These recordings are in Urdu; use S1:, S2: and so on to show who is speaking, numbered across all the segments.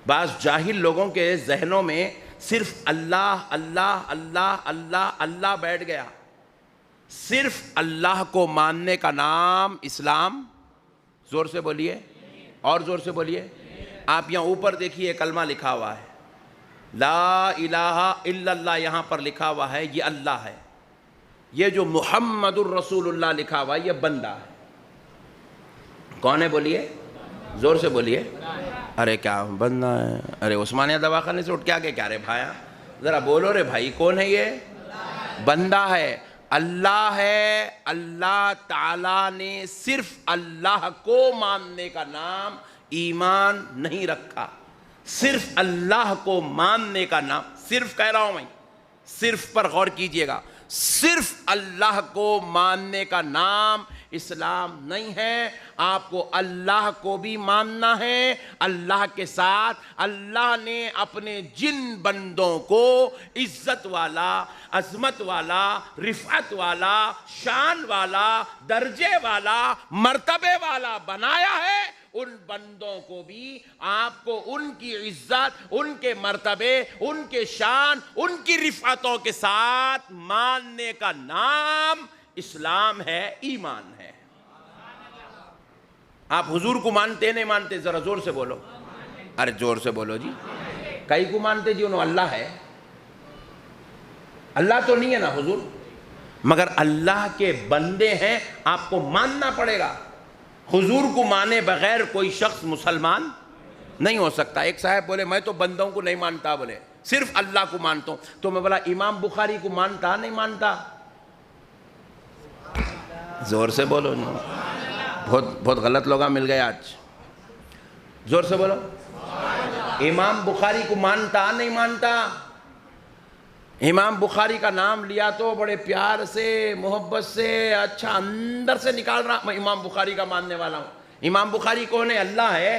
S1: بعض جاہل لوگوں کے ذہنوں میں صرف اللہ اللہ اللہ اللہ اللہ بیٹھ گیا. صرف اللہ کو ماننے کا نام اسلام. زور سے بولیے, اور زور سے بولیے. آپ یہاں اوپر دیکھیے کلمہ لکھا ہوا ہے, لا الہ الا اللہ یہاں پر لکھا ہوا ہے, یہ اللہ ہے. یہ جو محمد الرسول اللہ لکھا ہوا ہے یہ بندہ ہے. کون ہے بولیے, زور سے بولیے. ارے کیا بندہ ہے, ارے عثمانیہ دواخانے سے اٹھ کے آگے کیا رے بھایا, ذرا بولو رے بھائی, کون ہے یہ؟ بندہ ہے, اللہ ہے. اللہ تعالیٰ نے صرف اللہ کو ماننے کا نام ایمان نہیں رکھا. صرف اللہ کو ماننے کا نام, صرف کہہ رہا ہوں میں, صرف پر غور کیجئے گا, صرف اللہ کو ماننے کا نام اسلام نہیں ہے. آپ کو اللہ کو بھی ماننا ہے. اللہ کے ساتھ اللہ نے اپنے جن بندوں کو عزت والا, عظمت والا, رفعت والا, شان والا, درجے والا, مرتبے والا بنایا ہے, ان بندوں کو بھی آپ کو ان کی عزت, ان کے مرتبے, ان کے شان, ان کی رفعتوں کے ساتھ ماننے کا نام اسلام ہے, ایمان ہے. آپ حضور کو مانتے نہیں مانتے, ذرا زور سے بولو. ارے زور سے بولو جی. کئی کو مانتے جی, انہوں اللہ ہے. اللہ تو نہیں ہے نا حضور, مگر اللہ کے بندے ہیں, آپ کو ماننا پڑے گا. حضور کو مانے بغیر کوئی شخص مسلمان نہیں ہو سکتا. ایک صاحب بولے میں تو بندوں کو نہیں مانتا, بولے صرف اللہ کو مانتا ہوں. تو میں بولا امام بخاری کو مانتا نہیں مانتا؟ زور سے بولو. بہت غلط لوگاں مل گئے آج. زور سے بولو. امام بخاری کو مانتا نہیں مانتا؟ امام بخاری کا نام لیا تو بڑے پیار سے, محبت سے, اچھا اندر سے نکال رہا, میں امام بخاری کا ماننے والا ہوں. امام بخاری کون ہے؟ اللہ ہے.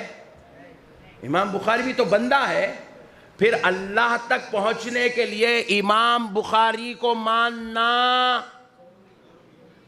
S1: امام بخاری بھی تو بندہ ہے. پھر اللہ تک پہنچنے کے لیے امام بخاری کو ماننا,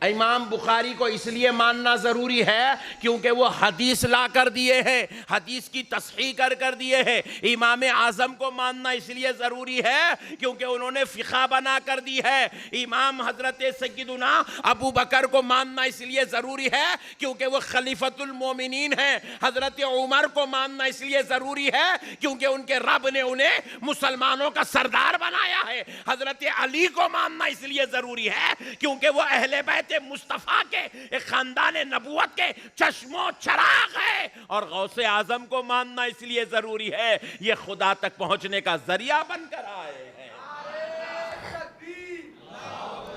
S1: امام بخاری کو اس لیے ماننا ضروری ہے کیونکہ وہ حدیث لا کر دیے ہیں, حدیث کی تصحیح کر دیے ہیں. امام اعظم کو ماننا اس لیے ضروری ہے کیونکہ انہوں نے فقہ بنا کر دی ہے. امام حضرت سیدنا ابو بکر کو ماننا اس لیے ضروری ہے کیونکہ وہ خلیفۃ المومنین ہیں. حضرت عمر کو ماننا اس لیے ضروری ہے کیونکہ ان کے رب نے انہیں مسلمانوں کا سردار بنایا ہے. حضرت علی کو ماننا اس لیے ضروری ہے کیونکہ وہ اہل بیت مصطفیٰ کے ایک خاندان نبوت کے چشم و چراغ ہے. اور غوث اعظم کو ماننا اس لیے ضروری ہے, یہ خدا تک پہنچنے کا ذریعہ بن کر آئے ہیں.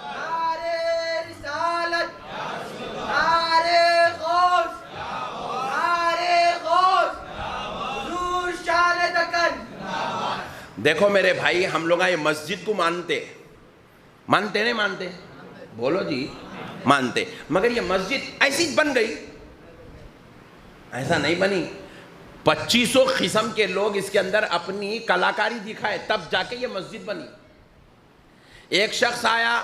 S2: نعرے رسالت, نعرے غوث, نعرے غوث, حضور شان دکن.
S1: دیکھو میرے بھائی, ہم لوگ یہ مسجد کو مانتے نہیں مانتے؟ بولو جی. مانتے, مگر یہ مسجد ایسی بن گئی, ایسا نہیں بنی. 2500 قسم کے لوگ اس کے اندر اپنی کلاکاری دکھائے تب جا کے یہ مسجد بنی. ایک شخص آیا,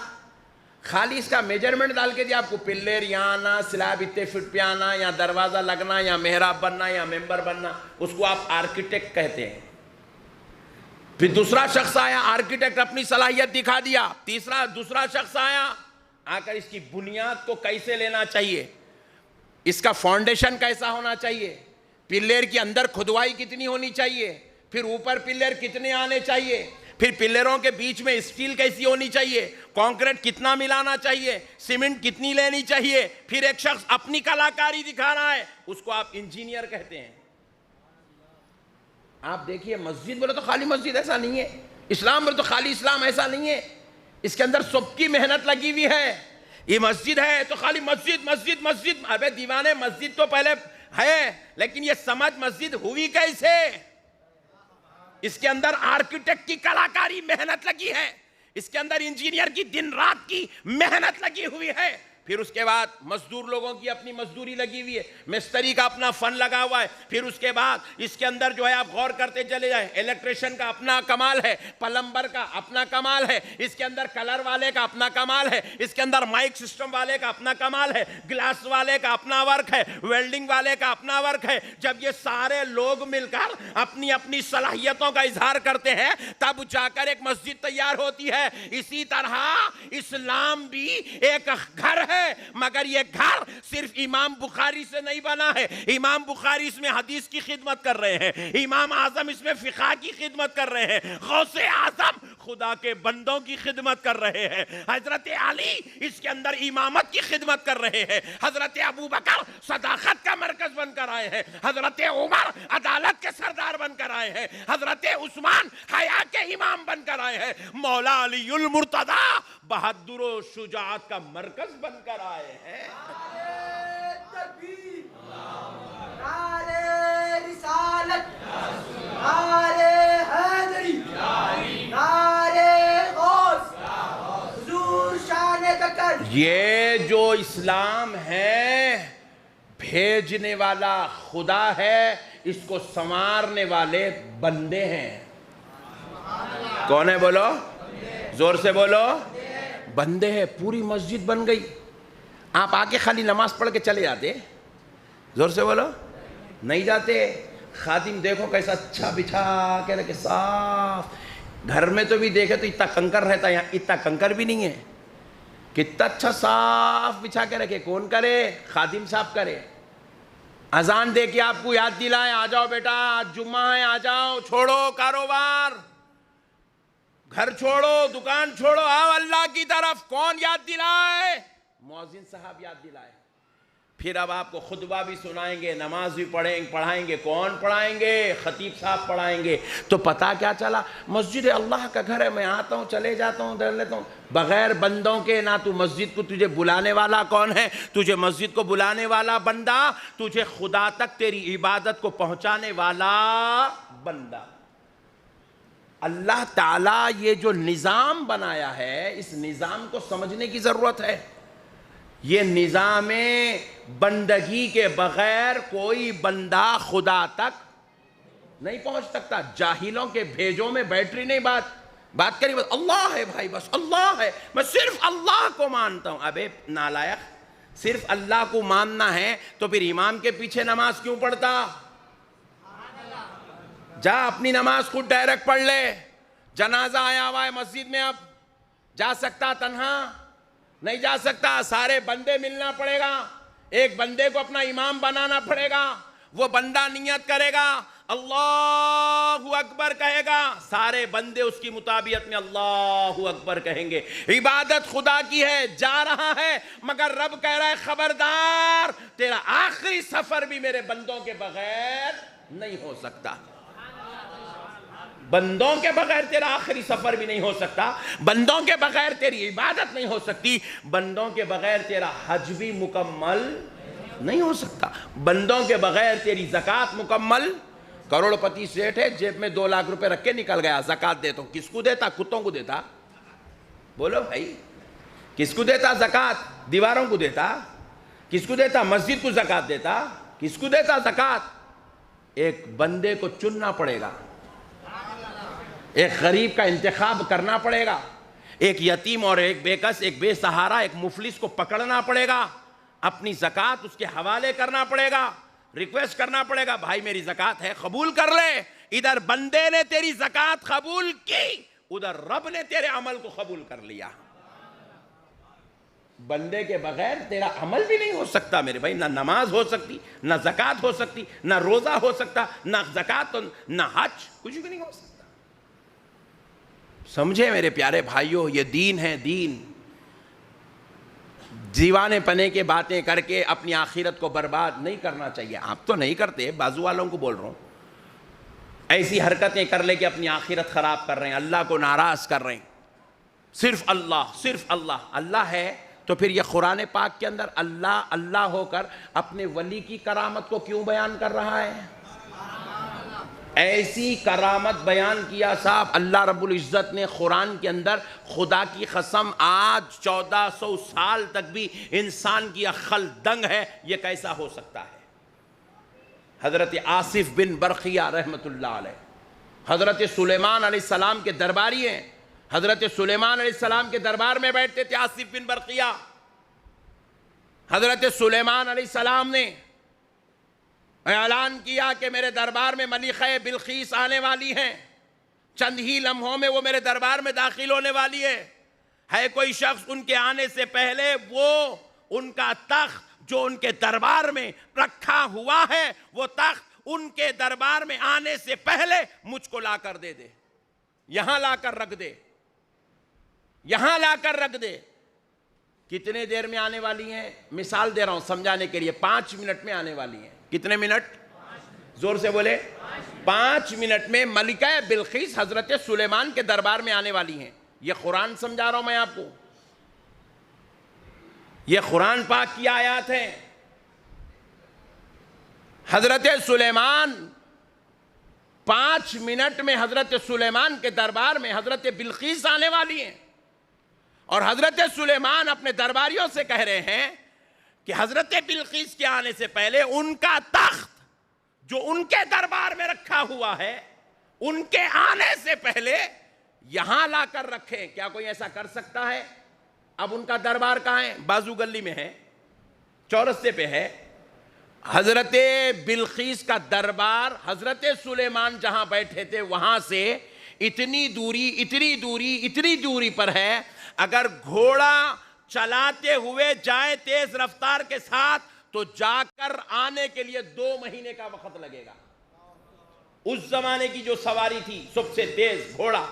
S1: خالی اس کا میجرمنٹ ڈال کے دیا آپ کو, پلر یہاں آنا, سلیب اتنے فٹ پہ آنا, یا دروازہ لگنا, یا محراب بننا, یا ممبر بننا, اس کو آپ آرکیٹیکٹ کہتے ہیں. پھر دوسرا شخص آیا, آرکیٹیکٹ اپنی صلاحیت دکھا دیا. دوسرا شخص آیا, آ کر اس کی بنیاد کو کیسے لینا چاہیے, اس کا فاؤنڈیشن کیسا ہونا چاہیے, پلر کے اندر کھدوائی کتنی ہونی چاہیے, پھر اوپر پلر کتنے آنے چاہیے, پھر پلروں کے بیچ میں اسٹیل کیسی ہونی چاہیے, کانکریٹ کتنا ملانا چاہیے, سیمنٹ کتنی لینی چاہیے. پھر ایک شخص اپنی کلاکاری دکھا رہا ہے, اس کو آپ انجینئر کہتے ہیں. آپ دیکھیے مسجد بولے تو خالی مسجد ایسا نہیں ہے, اسلام بولے تو خالی اسلام ایسا نہیں ہے, اس کے اندر سب کی محنت لگی ہوئی ہے. یہ مسجد ہے تو خالی مسجد مسجد مسجد, ابے دیوانے مسجد تو پہلے ہے, لیکن یہ سمجھ مسجد ہوئی کیسے؟ اس کے اندر آرکیٹیکٹ کی کلاکاری محنت لگی ہے, اس کے اندر انجینئر کی دن رات کی محنت لگی ہوئی ہے. پھر اس کے بعد مزدور لوگوں کی اپنی مزدوری لگی ہوئی ہے، مستری کا اپنا فن لگا ہوا ہے، پھر اس کے بعد اس کے اندر جو ہے آپ غور کرتے چلے جائیں، الیکٹریشین کا اپنا کمال ہے، پلمبر کا اپنا کمال ہے، اس کے اندر کلر والے کا اپنا کمال ہے، اس کے اندر مائک سسٹم والے کا اپنا کمال ہے، گلاس والے کا اپنا ورک ہے، ویلڈنگ والے کا اپنا ورک ہے۔ جب یہ سارے لوگ مل کر اپنی اپنی صلاحیتوں کا اظہار کرتے ہیں تب جا کر ایک مسجد تیار ہوتی ہے۔ اسی طرح اسلام بھی ایک گھر ہے، مگر یہ گھر صرف امام بخاری سے نہیں بنا ہے۔ امام بخاری اس میں حدیث کی خدمت کر رہے ہیں، امام اعظم اس میں فقہ کی خدمت کر رہے ہیں، غوث اعظم خدا کے بندوں کی خدمت کر رہے ہیں، حضرت علی اس کے اندر امامت کی خدمت کر رہے ہیں، حضرت ابوبکر صداقت کا مرکز بن کر آئے ہیں، حضرت عمر عدالت کے سردار بن کر آئے ہیں، حضرت عثمان حیا کے امام بن کر آئے ہیں، مولا علی المرتضی بہادر و شجاعت کا مرکز بن کر آئے ہیں۔
S2: نعرے تکبیر، نعرے رسالت، نعرے حیدری، نعرے غوث، حضور شان دکن۔
S1: یہ جو اسلام ہے بھیجنے والا خدا ہے، اس کو سنوارنے والے بندے ہیں۔ کون ہے بولو؟ زور سے بولو۔ بندے ہیں۔ پوری مسجد بن گئی، آپ آکے خالی نماز پڑھ کے چلے جاتے؟ زور سے بولو، نہیں جاتے۔ خادم دیکھو کیسا اچھا بچھا کے رکھے، صاف۔ گھر میں تو بھی دیکھے تو اتنا کنکر رہتا ہے، یہاں اتنا کنکر بھی نہیں ہے۔ کتنا اچھا صاف بچھا کے رکھے، کون کرے؟ خادم صاحب کرے۔ اذان دے کے آپ کو یاد دلائے، آ جاؤ بیٹا آج جمعہ ہے، آ جاؤ، چھوڑو کاروبار، گھر چھوڑو، دکان چھوڑو، آؤ اللہ کی طرف۔ کون یاد دلائے؟ مؤذن صاحب یاد دلائے۔ پھر اب آپ کو خطبہ بھی سنائیں گے، نماز بھی پڑھائیں گے۔ کون پڑھائیں گے؟ خطیب صاحب پڑھائیں گے۔ تو پتہ کیا چلا؟ مسجد اللہ کا گھر ہے، میں آتا ہوں، چلے جاتا ہوں، در لیتا ہوں، بغیر بندوں کے۔ نہ تو مسجد کو تجھے بلانے والا کون ہے؟ تجھے مسجد کو بلانے والا بندہ، تجھے خدا تک تیری عبادت کو پہنچانے والا بندہ۔ اللہ تعالیٰ یہ جو نظام بنایا ہے، اس نظام کو سمجھنے کی ضرورت ہے۔ یہ نظام بندگی کے بغیر کوئی بندہ خدا تک نہیں پہنچ سکتا۔ جاہلوں کے بھیجوں میں بیٹری نہیں بات کری، بس اللہ ہے بھائی، بس اللہ ہے، میں صرف اللہ کو مانتا ہوں۔ ابے نالائق، صرف اللہ کو ماننا ہے تو پھر امام کے پیچھے نماز کیوں پڑھتا؟ جا اپنی نماز خود ڈائریکٹ پڑھ لے۔ جنازہ آیا ہوا ہے مسجد میں، اب جا سکتا تنہا؟ نہیں جا سکتا، سارے بندے ملنا پڑے گا، ایک بندے کو اپنا امام بنانا پڑے گا۔ وہ بندہ نیت کرے گا، اللہ اکبر کہے گا، سارے بندے اس کی مطابقت میں اللہ اکبر کہیں گے۔ عبادت خدا کی ہے، جا رہا ہے، مگر رب کہہ رہا ہے خبردار، تیرا آخری سفر بھی میرے بندوں کے بغیر نہیں ہو سکتا۔ بندوں کے بغیر تیرا آخری سفر بھی نہیں ہو سکتا، بندوں کے بغیر تیری عبادت نہیں ہو سکتی، بندوں کے بغیر تیرا حج بھی مکمل نہیں ہو سکتا، بندوں کے بغیر تیری زکوٰۃ مکمل۔ کروڑ پتی سیٹھ ہے، جیب میں 2 لاکھ روپے رکھ کے نکل گیا، زکوٰۃ دیتا ہوں، کس کو دیتا؟ کتوں کو دیتا؟ بولو بھائی، کس کو دیتا زکوٰۃ؟ دیواروں کو دیتا؟ کس کو دیتا؟ مسجد کو زکوٰۃ دیتا؟ کس کو دیتا زکوٰۃ؟ ایک بندے کو چننا پڑے گا، ایک غریب کا انتخاب کرنا پڑے گا، ایک یتیم اور ایک بے کس، ایک بے سہارا، ایک مفلس کو پکڑنا پڑے گا، اپنی زکوٰۃ اس کے حوالے کرنا پڑے گا، ریکویسٹ کرنا پڑے گا، بھائی میری زکوٰۃ ہے قبول کر لے۔ ادھر بندے نے تیری زکوٰۃ قبول کی، ادھر رب نے تیرے عمل کو قبول کر لیا۔ بندے کے بغیر تیرا عمل بھی نہیں ہو سکتا میرے بھائی، نہ نماز ہو سکتی، نہ زکوٰۃ ہو سکتی، نہ روزہ ہو سکتا، نہ زکوٰۃ، نہ حج، کچھ بھی نہیں ہو سکتا۔ سمجھے میرے پیارے بھائیوں، یہ دین ہے، دین۔ دیوانے پنے کے باتیں کر کے اپنی آخرت کو برباد نہیں کرنا چاہیے۔ آپ تو نہیں کرتے، بازو والوں کو بول رہا ہوں، ایسی حرکتیں کر لے کہ اپنی آخرت خراب کر رہے ہیں، اللہ کو ناراض کر رہے ہیں۔ صرف اللہ اللہ ہے، تو پھر یہ قرآن پاک کے اندر اللہ اللہ ہو کر اپنے ولی کی کرامت کو کیوں بیان کر رہا ہے؟ ایسی کرامت بیان کیا صاحب اللہ رب العزت نے قرآن کے اندر، خدا کی قسم آج 1400 سال تک بھی انسان کی عقل دنگ ہے، یہ کیسا ہو سکتا ہے؟ حضرت آصف بن برقیہ رحمت اللہ علیہ حضرت سلیمان علیہ السلام کے درباری ہیں، حضرت سلیمان علیہ السلام کے دربار میں بیٹھتے تھے آصف بن برقیہ۔ حضرت سلیمان علیہ السلام نے اعلان کیا کہ میرے دربار میں ملکہ بلقیس آنے والی ہیں، چند ہی لمحوں میں وہ میرے دربار میں داخل ہونے والی ہے کوئی شخص ان کے آنے سے پہلے وہ ان کا تخت جو ان کے دربار میں رکھا ہوا ہے، وہ تخت ان کے دربار میں آنے سے پہلے مجھ کو لا کر دے دے، یہاں لا کر رکھ دے، یہاں لا کر رکھ دے۔ کتنے دیر میں آنے والی ہیں؟ مثال دے رہا ہوں سمجھانے کے لیے، 5 منٹ میں آنے والی ہیں۔ کتنے منٹ؟ زور سے بولے۔ 5 منٹ میں ملکہ بلقیس حضرت سلیمان کے دربار میں آنے والی ہیں۔ یہ قرآن سمجھا رہا ہوں میں آپ کو، یہ قرآن پاک کی آیات ہیں۔ حضرت سلیمان 5 منٹ میں حضرت سلیمان کے دربار میں حضرت بلقیس آنے والی ہیں، اور حضرت سلیمان اپنے درباریوں سے کہہ رہے ہیں کہ حضرت بلقیس کے آنے سے پہلے ان کا تخت جو ان کے دربار میں رکھا ہوا ہے، ان کے آنے سے پہلے یہاں لا کر رکھیں۔ کیا کوئی ایسا کر سکتا ہے؟ اب ان کا دربار کہاں ہے؟ بازو گلی میں ہے، چورستے پہ ہے۔ حضرت بلقیس کا دربار حضرت سلیمان جہاں بیٹھے تھے وہاں سے اتنی دوری پر ہے، اگر گھوڑا چلاتے ہوئے جائے تیز رفتار کے ساتھ تو جا کر آنے کے لیے 2 مہینے کا وقت لگے گا۔ اس زمانے کی جو سواری تھی سب سے تیز گھوڑا،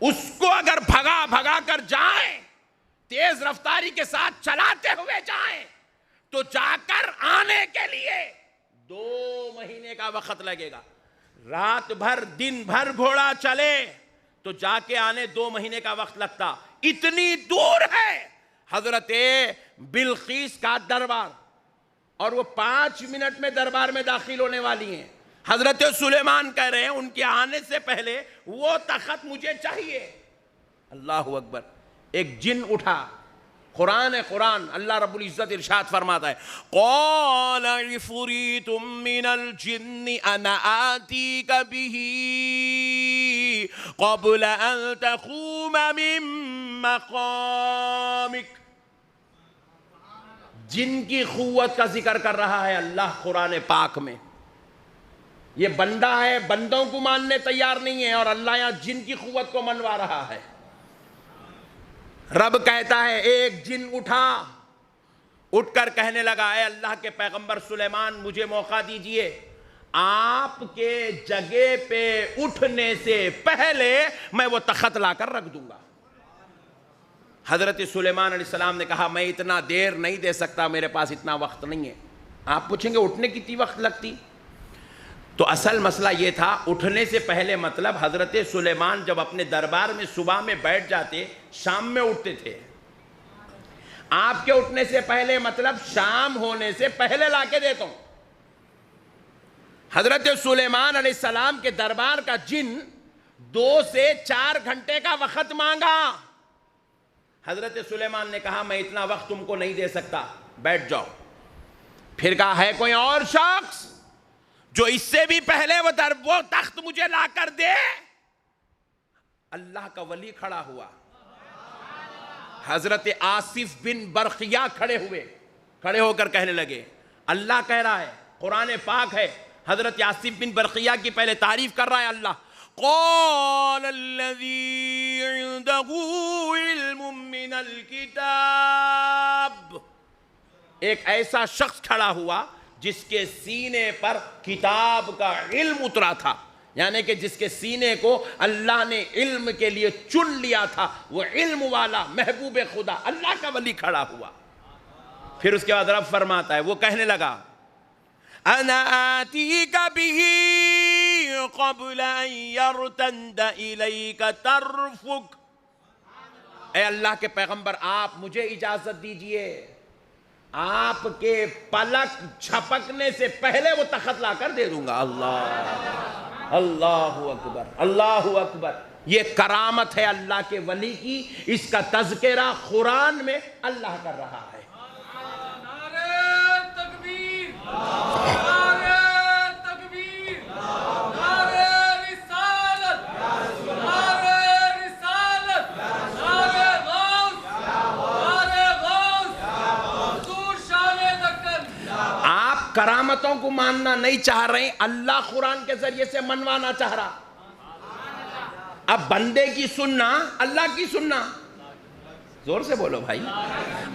S1: اس کو اگر بھگا کر جائیں، تیز رفتاری کے ساتھ چلاتے ہوئے جائیں تو جا کر آنے کے لیے 2 مہینے کا وقت لگے گا۔ رات بھر دن بھر گھوڑا چلے تو جا کے آنے 2 مہینے کا وقت لگتا۔ اتنی دور ہے حضرت بلقیس کا دربار، اور وہ 5 منٹ میں دربار میں داخل ہونے والی ہیں۔ حضرت سلیمان کہہ رہے ہیں ان کے آنے سے پہلے وہ تخت مجھے چاہیے۔ اللہ اکبر۔ ایک جن اٹھا، قرآن اللہ رب العزت ارشاد فرماتا ہے قال عفریت من الجن انا آتیک بہ قبل ان تقوم من مقامک۔ جن کی قوت کا ذکر کر رہا ہے اللہ قرآن پاک میں۔ یہ بندہ ہے، بندوں کو ماننے تیار نہیں ہے، اور اللہ یہاں جن کی قوت کو منوا رہا ہے۔ رب کہتا ہے ایک جن اٹھ کر کہنے لگا اے اللہ کے پیغمبر سلیمان مجھے موقع دیجئے، آپ کے جگہ پہ اٹھنے سے پہلے میں وہ تخت لا کر رکھ دوں گا۔ حضرت سلیمان علیہ السلام نے کہا میں اتنا دیر نہیں دے سکتا، میرے پاس اتنا وقت نہیں ہے۔ آپ پوچھیں گے اٹھنے کتنی وقت لگتی؟ تو اصل مسئلہ یہ تھا اٹھنے سے پہلے مطلب حضرت سلیمان جب اپنے دربار میں صبح میں بیٹھ جاتے شام میں اٹھتے تھے۔ آپ کے اٹھنے سے پہلے مطلب شام ہونے سے پہلے لا کے دیتا ہوں۔ حضرت سلیمان علیہ السلام کے دربار کا جن 2 سے 4 گھنٹے کا وقت مانگا۔ حضرت سلیمان نے کہا میں اتنا وقت تم کو نہیں دے سکتا، بیٹھ جاؤ۔ پھر کہا ہے کوئی اور شخص جو اس سے بھی پہلے وہ تخت مجھے لا کر دے؟ اللہ کا ولی کھڑا ہوا، حضرت آصف بن برقیہ کھڑے ہو کر کہنے لگے اللہ کہہ رہا ہے، قرآن پاک ہے، حضرت آصف بن برقیہ کی پہلے تعریف کر رہا ہے اللہ، قال الذی عنده علم من الکتاب۔ ایک ایسا شخص کھڑا ہوا جس کے سینے پر کتاب کا علم اترا تھا، یعنی کہ جس کے سینے کو اللہ نے علم کے لیے چن لیا تھا، وہ علم والا محبوب خدا اللہ کا ولی کھڑا ہوا۔ پھر اس کے بعد رب فرماتا ہے وہ کہنے لگا انا آتیک بہ قبل ان یرتد الیک طرفک۔ اے اللہ کے پیغمبر آپ مجھے اجازت دیجئے، آپ کے پلک جھپکنے سے پہلے وہ تخت لا کر دے دوں گا۔ اللہ اللہ اکبر اللہ اکبر. یہ کرامت ہے اللہ کے ولی کی, اس کا تذکرہ قرآن میں اللہ کر رہا ہے.
S3: نعرہ تکبیر، نعرہ تکبیر، نعرہ رسالت، نعرہ رسالت، نعرہ غوث، نعرہ غوث، حضور شان دکن.
S1: آپ کرامتوں کو ماننا نہیں چاہ رہے, اللہ قرآن کے ذریعے سے منوانا چاہ رہا. اب بندے کی سننا, اللہ کی سننا. زور سے بولو بھائی.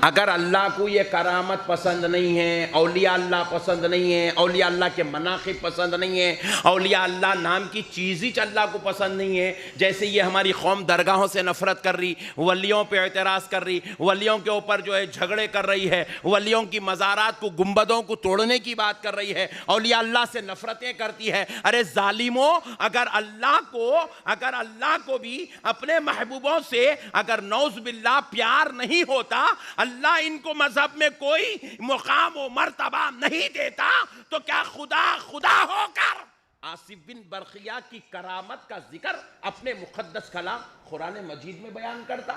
S1: اگر اللہ کو یہ کرامت پسند نہیں ہے, اولیاء اللہ پسند نہیں ہے, اولیاء اللہ کے مناقب پسند نہیں ہے, اولیاء اللہ نام کی چیز ہی اللہ کو پسند نہیں ہے, جیسے یہ ہماری قوم درگاہوں سے نفرت کر رہی, ولیوں پہ اعتراض کر رہی, ولیوں کے اوپر جو ہے جھگڑے کر رہی ہے, ولیوں کی مزارات کو, گنبدوں کو توڑنے کی بات کر رہی ہے, اولیاء اللہ سے نفرتیں کرتی ہے. ارے ظالموں, اگر اللہ کو بھی اپنے محبوبوں سے اگر نعوذ باللہ پیار نہیں ہوتا, اللہ ان کو مذہب میں کوئی مقام و مرتبہ نہیں دیتا, تو کیا خدا ہو کر آصف بن برقیہ کی کرامت کا ذکر اپنے مقدس کلام قرآن مجید میں بیان کرتا؟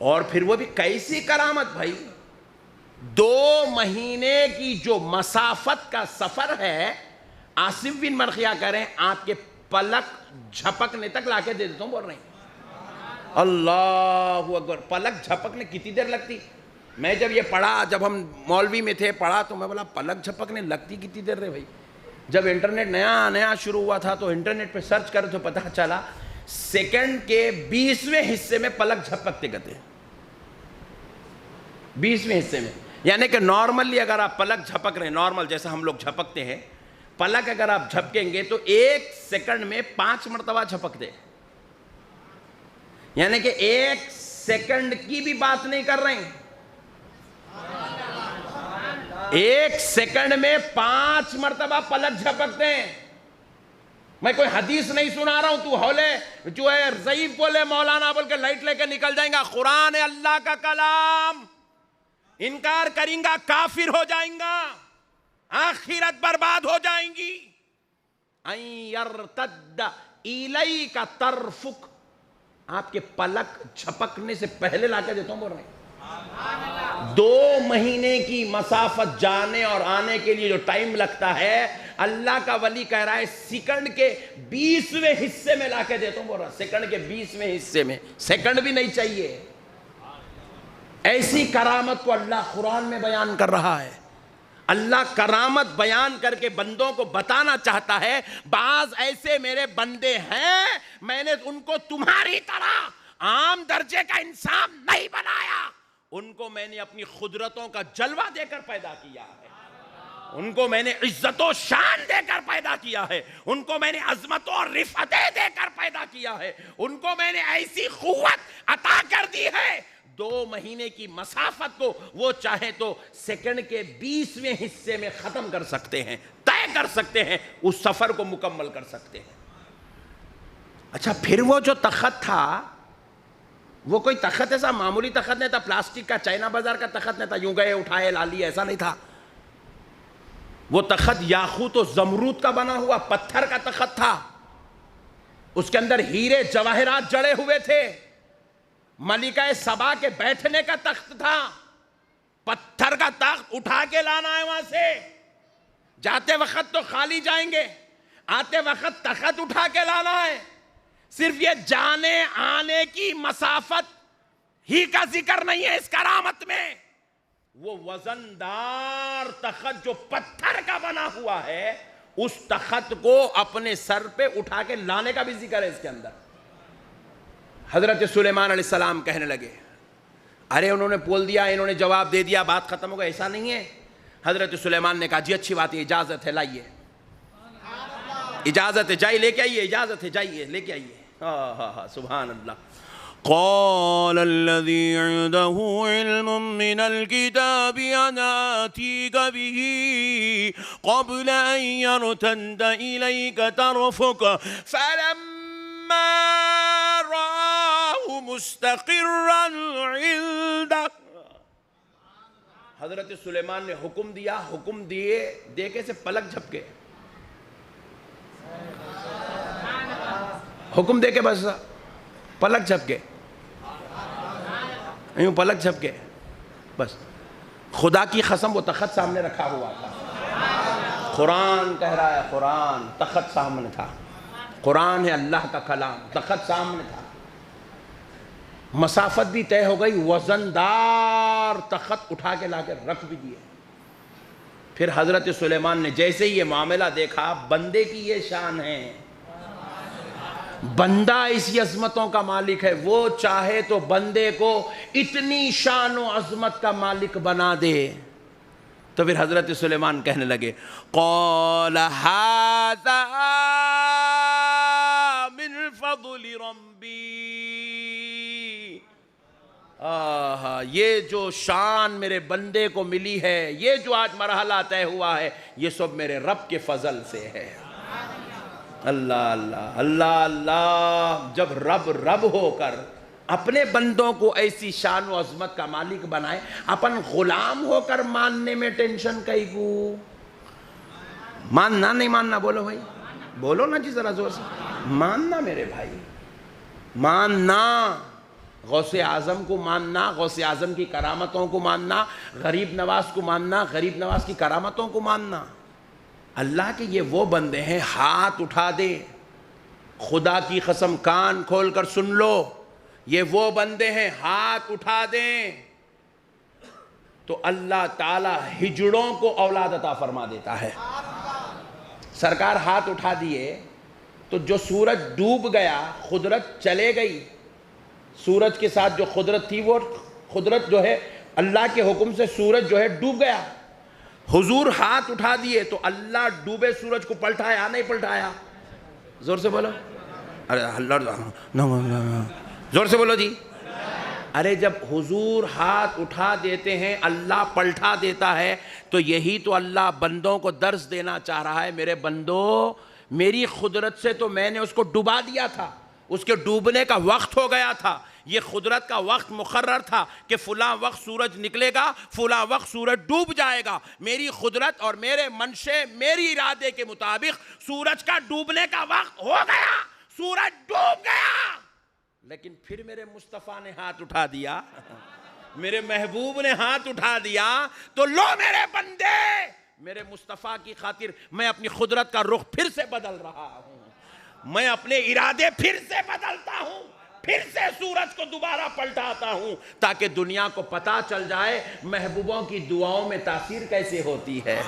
S1: اور پھر وہ بھی کیسی کرامت بھائی. 2 مہینے کی جو مسافت کا سفر ہے, آصف بن برقیہ کہہ رہے ہیں آپ کے پلک جھپکنے تک لا کے دے دیتا ہوں, بول رہے ہیں. اللہ اکبر. پلک جھپکنے کتنی دیر لگتی؟ میں جب یہ پڑھا, جب ہم مولوی میں تھے پڑھا, تو میں بولا پلک جھپکنے لگتی کتنی دیر رہے بھائی. جب انٹرنیٹ نیا شروع ہوا تھا تو انٹرنیٹ پہ سرچ کرے تو پتہ چلا سیکنڈ کے 20ویں حصے میں پلک جھپکتے گتے ہیں. 20ویں حصے میں, یعنی کہ نارملی اگر آپ پلک جھپک رہے ہیں, نارمل جیسا ہم لوگ جھپکتے ہیں, پلک اگر آپ جھپکیں گے تو 1 سیکنڈ میں 5 مرتبہ جھپکتے, یعنی کہ 1 سیکنڈ کی بھی بات نہیں کر رہے ہیں. 1 سیکنڈ میں 5 مرتبہ پلک جھپکتے ہیں. میں کوئی حدیث نہیں سنا رہا ہوں, تو ہولے جو ہے ضعیف بولے مولانا بول کے لائٹ لے کے نکل جائیں گا. قرآن ہے اللہ کا کلام, انکار کریں گا کافر ہو جائیں گا, آخرت برباد ہو جائیں گی. ان یرتد الیک طرفک, آپ کے پلک جھپکنے سے پہلے لا کے دیتا ہوں, بول رہے ہیں. 2 مہینے کی مسافت جانے اور آنے کے لیے جو ٹائم لگتا ہے, اللہ کا ولی کہہ رہا ہے سیکنڈ کے 20ویں حصے میں لا کے دیتا ہوں, بول رہا ہے. سیکنڈ کے 20ویں حصے میں, سیکنڈ بھی نہیں چاہیے. ایسی کرامت کو اللہ قرآن میں بیان کر رہا ہے. اللہ کرامت بیان کر کے بندوں کو بتانا چاہتا ہے, بعض ایسے میرے بندے ہیں, میں نے ان کو تمہاری طرح عام درجے کا انسان نہیں بنایا, ان کو میں نے اپنی قدرتوں کا جلوہ دے کر پیدا کیا ہے, ان کو میں نے عزت و شان دے کر پیدا کیا ہے, ان کو میں نے عظمت و رفعتیں دے کر پیدا کیا ہے, ان کو میں نے ایسی قوت عطا کر دی ہے. 2 مہینے کی مسافت کو وہ چاہے تو سیکنڈ کے 20ویں حصے میں ختم کر سکتے ہیں, طے کر سکتے ہیں, اس سفر کو مکمل کر سکتے ہیں. اچھا, پھر وہ جو تخت تھا, وہ کوئی تخت ایسا معمولی تخت نہیں تھا, پلاسٹک کا چائنا بازار کا تخت نہیں تھا, یوں گئے اٹھائے لا لیے, ایسا نہیں تھا. وہ تخت یاقوت و زمرود کا بنا ہوا پتھر کا تخت تھا, اس کے اندر ہیرے جواہرات جڑے ہوئے تھے. ملکہ سبا کے بیٹھنے کا تخت تھا, پتھر کا تخت اٹھا کے لانا ہے وہاں سے, جاتے وقت تو خالی جائیں گے, آتے وقت تخت اٹھا کے لانا ہے. صرف یہ جانے آنے کی مسافت ہی کا ذکر نہیں ہے اس کرامت میں, وہ وزندار تخت جو پتھر کا بنا ہوا ہے, اس تخت کو اپنے سر پہ اٹھا کے لانے کا بھی ذکر ہے اس کے اندر. حضرت سلیمان علیہ السلام کہنے لگے, ارے انہوں نے بول دیا, انہوں نے جواب دے دیا, بات ختم ہو گئی, ایسا نہیں ہے. حضرت سلیمان نے کہا جی اچھی بات ہے, اجازت ہے, لائیے, اجازت ہے, جائیے لے کے آئیے, اجازت ہے, جائیے لے کے آئیے. سبحان اللہ. قال الذي عنده علم من الكتاب أنا آتيك به قبل أن يرتد إليك طرفك فلما رآه مستقرا عندك. حضرت سلیمان نے حکم دیا, حکم دیے دیکھے سے پلک جھپکے, حکم دے کے بس پلک جھپکے، یوں پلک جھپکے بس. خدا کی قسم وہ تخت سامنے رکھا ہوا تھا. قرآن کہہ رہا ہے، قرآن تخت سامنے تھا. قرآن ہے اللہ کا کلام، تخت سامنے تھا. مسافت بھی طے ہو گئی، وزندار تخت اٹھا کے لا کے رکھ بھی دیے. پھر حضرت سلیمان نے جیسے ہی یہ معاملہ دیکھا، بندے کی یہ شان ہے، بندہ اسی عظمتوں کا مالک ہے، وہ چاہے تو بندے کو اتنی شان و عظمت کا مالک بنا دے. تو پھر حضرت سلیمان کہنے لگے قال ھذا من فضل ربی، یہ جو شان میرے بندے کو ملی ہے، یہ جو آج مرحلہ طے ہوا ہے، یہ سب میرے رب کے فضل سے ہے. اللہ اللہ اللہ اللہ. جب رب رب ہو کر اپنے بندوں کو ایسی شان و عظمت کا مالک بنائے، اپن غلام ہو کر ماننے میں ٹینشن کئی کو. ماننا نہیں ماننا بولو بھائی، بولو نا جی ذرا زور سے. ماننا میرے بھائی، ماننا. غوث اعظم کو ماننا، غوث اعظم کی کرامتوں کو ماننا، غریب نواز کو ماننا، غریب نواز کی کرامتوں کو ماننا. اللہ کے یہ وہ بندے ہیں، ہاتھ اٹھا دیں، خدا کی قسم کان کھول کر سن لو، یہ وہ بندے ہیں، ہاتھ اٹھا دیں تو اللہ تعالی ہجڑوں کو اولاد عطا فرما دیتا ہے. سرکار ہاتھ اٹھا دیے تو جو سورج ڈوب گیا، قدرت چلے گئی. سورج کے ساتھ جو قدرت تھی، وہ قدرت جو ہے اللہ کے حکم سے سورج جو ہے ڈوب گیا. حضور ہاتھ اٹھا دیے تو اللہ ڈوبے سورج کو پلٹایا نہیں پلٹایا؟ زور سے بولو. ارے اللہ، زور سے بولو جی. ارے جب حضور ہاتھ اٹھا دیتے ہیں اللہ پلٹا دیتا ہے، تو یہی تو اللہ بندوں کو درس دینا چاہ رہا ہے. میرے بندو، میری قدرت سے تو میں نے اس کو ڈبا دیا تھا، اس کے ڈوبنے کا وقت ہو گیا تھا. یہ قدرت کا وقت مقرر تھا کہ فلاں وقت سورج نکلے گا، فلاں وقت سورج ڈوب جائے گا. میری قدرت اور میرے منشے، میری ارادے کے مطابق سورج کا ڈوبنے کا وقت ہو گیا، سورج ڈوب گیا. لیکن پھر میرے مصطفیٰ نے ہاتھ اٹھا دیا، میرے محبوب نے ہاتھ اٹھا دیا، تو لو میرے بندے، میرے مصطفیٰ کی خاطر میں اپنی قدرت کا رخ پھر سے بدل رہا ہوں، میں اپنے ارادے پھر سے بدلتا ہوں، پھر سے سورج کو دوبارہ پلٹاتا ہوں، تاکہ دنیا کو پتا چل جائے محبوبوں کی دعاؤں میں تاثیر کیسے ہوتی ہے.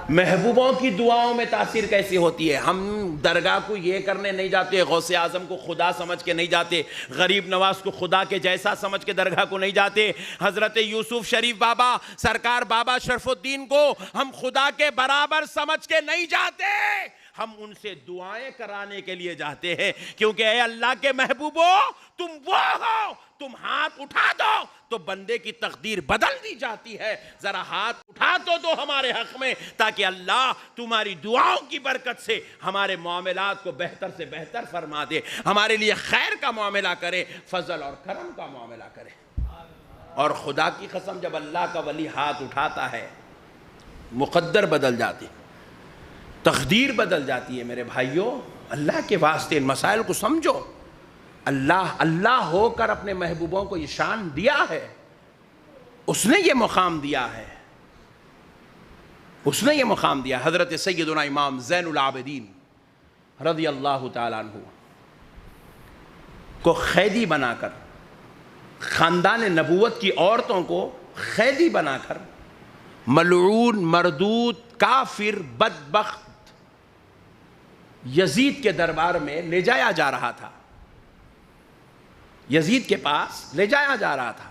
S1: محبوبوں کی دعاؤں میں تاثیر کیسی ہوتی ہے. ہم درگاہ کو یہ کرنے نہیں جاتے، غوث اعظم کو خدا سمجھ کے نہیں جاتے، غریب نواز کو خدا کے جیسا سمجھ کے درگاہ کو نہیں جاتے. حضرت یوسف شریف بابا، سرکار بابا شرف الدین کو ہم خدا کے برابر سمجھ کے نہیں جاتے، ہم ان سے دعائیں کرانے کے لیے جاتے ہیں. کیونکہ اے اللہ کے محبوبو، تم وہ ہو، تم ہاتھ اٹھا دو تو بندے کی تقدیر بدل دی جاتی ہے. ذرا ہاتھ اٹھا دو ہمارے حق میں، تاکہ اللہ تمہاری دعاؤں کی برکت سے ہمارے معاملات کو بہتر سے بہتر فرما دے، ہمارے لیے خیر کا معاملہ کرے، فضل اور کرم کا معاملہ کرے. اور خدا کی قسم، جب اللہ کا ولی ہاتھ اٹھاتا ہے، مقدر بدل جاتی، تقدیر بدل جاتی ہے. میرے بھائیوں، اللہ کے واسطے ان مسائل کو سمجھو. اللہ اللہ ہو کر اپنے محبوبوں کو یہ شان دیا ہے، اس نے یہ مقام دیا ہے، اس نے یہ مقام دیا. حضرت سیدنا امام زین العابدین رضی اللہ تعالیٰ عنہ کو قیدی بنا کر، خاندان نبوت کی عورتوں کو قیدی بنا کر، ملعون، مردود، کافر، بدبخت یزید کے دربار میں لے جایا جا رہا تھا، یزید کے پاس لے جایا جا رہا تھا.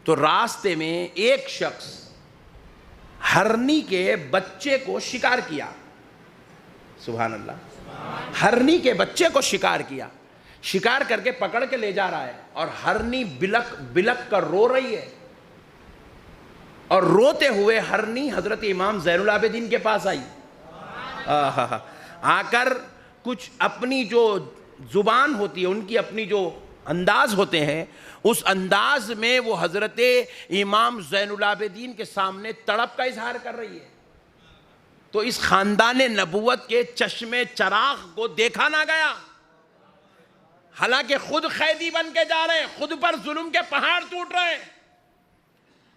S1: تو راستے میں ایک شخص ہرنی کے بچے کو شکار کیا. سبحان اللہ، ہرنی کے بچے کو شکار کیا، شکار کر کے پکڑ کے لے جا رہا ہے، اور ہرنی بلک بلک کر رو رہی ہے. اور روتے ہوئے ہرنی حضرت امام زین العابدین کے پاس آئی. آ کر کچھ اپنی جو زبان ہوتی ہے، ان کی اپنی جو انداز ہوتے ہیں، اس انداز میں وہ حضرت امام زین العابدین کے سامنے تڑپ کا اظہار کر رہی ہے. تو اس خاندان نبوت کے چشم چراغ کو دیکھا نہ گیا. حالانکہ خود قیدی بن کے جا رہے ہیں، خود پر ظلم کے پہاڑ ٹوٹ رہے ہیں،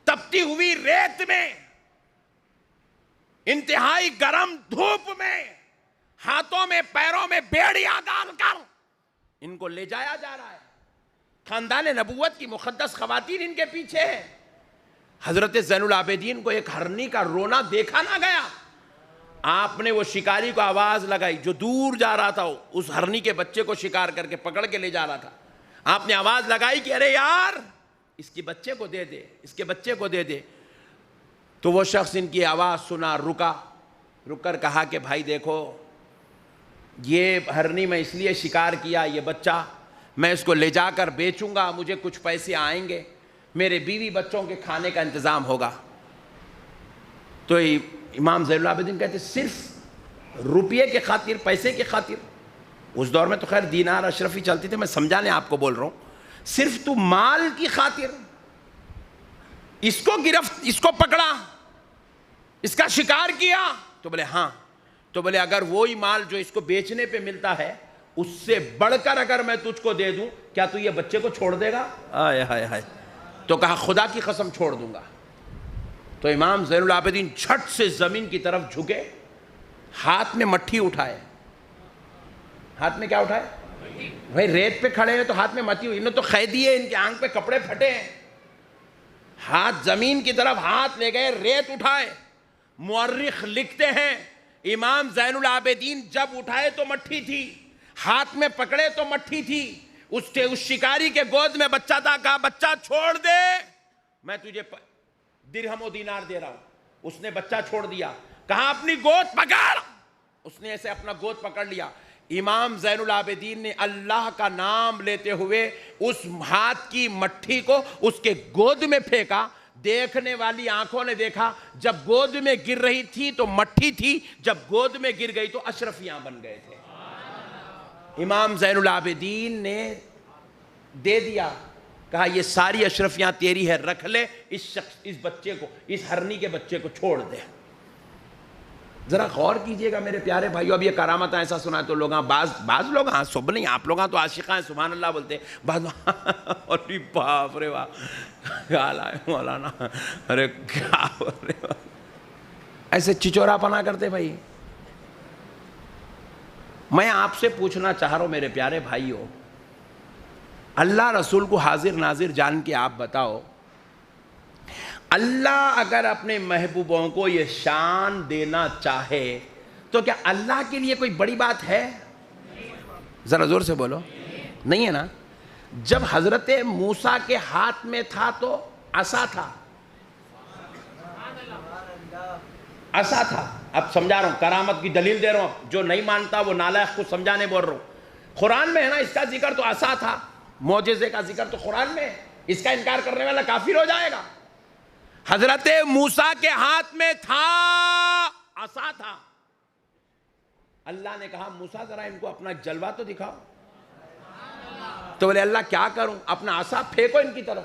S1: تپتی ہوئی ریت میں، انتہائی گرم دھوپ میں، ہاتھوں میں پیروں میں بیڑیاں ڈال کر ان کو لے جایا جا رہا ہے۔ خاندان نبوت کی مقدس خواتین ان کے پیچھے ہیں۔ حضرت زین العابدین کو ایک ہرنی کا رونا دیکھا نہ گیا۔ آپ نے وہ شکاری کو آواز لگائی جو دور جا رہا تھا، اس ہرنی کے بچے کو شکار کر کے پکڑ کے لے جا رہا تھا۔ آپ نے آواز لگائی کہ ارے یار، اس کے بچے کو دے دے، اس کے بچے کو دے دے۔ تو وہ شخص ان کی آواز سنا، رک کر کہا کہ بھائی دیکھو، یہ ہرنی میں اس لیے شکار کیا، یہ بچہ میں اس کو لے جا کر بیچوں گا، مجھے کچھ پیسے آئیں گے، میرے بیوی بچوں کے کھانے کا انتظام ہوگا۔ تو امام زین العابدین کہتے صرف روپیے کے خاطر، پیسے کے خاطر، اس دور میں تو خیر دینار اشرفی چلتی تھی، میں سمجھانے آپ کو بول رہا ہوں، صرف تو مال کی خاطر اس کو پکڑا، اس کا شکار کیا؟ تو بولے ہاں۔ تو بولے اگر وہی مال جو اس کو بیچنے پہ ملتا ہے اس سے بڑھ کر اگر میں تجھ کو دے دوں، کیا تو یہ بچے کو چھوڑ دے گا؟ آئے ہائے ہائے۔ تو کہا خدا کی قسم چھوڑ دوں گا۔ تو امام زین العابدین جھٹ سے زمین کی طرف جھکے، ہاتھ میں مٹھی اٹھائے۔ ہاتھ میں کیا اٹھائے؟ بھائی ریت پہ کھڑے ہیں تو ہاتھ میں مٹھی ہوئی، انہوں تو قیدی ہے، ان کے آنکھ پہ کپڑے پھٹے ہیں۔ ہاتھ زمین کی طرف ہاتھ لے گئے، ریت اٹھائے۔ مورخ لکھتے ہیں امام زین العابدین جب اٹھائے تو مٹھی تھی، ہاتھ میں پکڑے تو مٹھی تھی۔ اس شکاری کے گود میں بچہ تھا، کہا بچہ چھوڑ دے، میں تجھے درہم و دینار دے رہا ہوں۔ اس نے بچہ چھوڑ دیا، کہا اپنی گود پکڑ۔ اس نے ایسے اپنا گود پکڑ لیا۔ امام زین العابدین نے اللہ کا نام لیتے ہوئے اس ہاتھ کی مٹھی کو اس کے گود میں پھینکا۔ دیکھنے والی آنکھوں نے دیکھا، جب گود میں گر رہی تھی تو مٹھی تھی، جب گود میں گر گئی تو اشرفیاں بن گئے تھے۔ امام زین العابدین نے دے دیا، کہا یہ ساری اشرفیاں تیری ہے، رکھ لے، اس بچے کو، اس ہرنی کے بچے کو چھوڑ دے۔ ذرا غور کیجئے گا میرے پیارے بھائیو، اب یہ کرامت ایسا سنا ہے تو لوگ بعض لوگ سب نہیں، آپ لوگ تو عاشقاں ہیں، سبحان اللہ بولتے ہیں، بعض ارے باپ رے واہ، کیا لائے مولانا، ارے کیا بول رہے، ایسے چچورا پنا کرتے بھائی۔ میں آپ سے پوچھنا چاہ رہا ہوں میرے پیارے بھائیو، اللہ رسول کو حاضر ناظر جان کے آپ بتاؤ، اللہ اگر اپنے محبوبوں کو یہ شان دینا چاہے تو کیا اللہ کے لیے کوئی بڑی بات ہے؟ ذرا زور سے بولو، نہیں ہے نا؟ جب حضرت موسیٰ کے ہاتھ میں تھا تو عصا تھا، عصا تھا۔ اب سمجھا رہا ہوں، کرامت کی دلیل دے رہا ہوں، جو نہیں مانتا وہ نالائق کو سمجھانے بول رہا ہوں۔ قرآن میں ہے نا، اس کا ذکر تو عصا تھا، معجزے کا ذکر تو قرآن میں ہے، اس کا انکار کرنے والا کافر ہو جائے گا۔ حضرت موسیٰ کے ہاتھ میں تھا، عصا تھا۔ اللہ نے کہا موسیٰ ذرا ان کو اپنا جلوہ تو دکھاؤ۔ تو بولے اللہ کیا کروں؟ اپنا عصا پھینکو ان کی طرف۔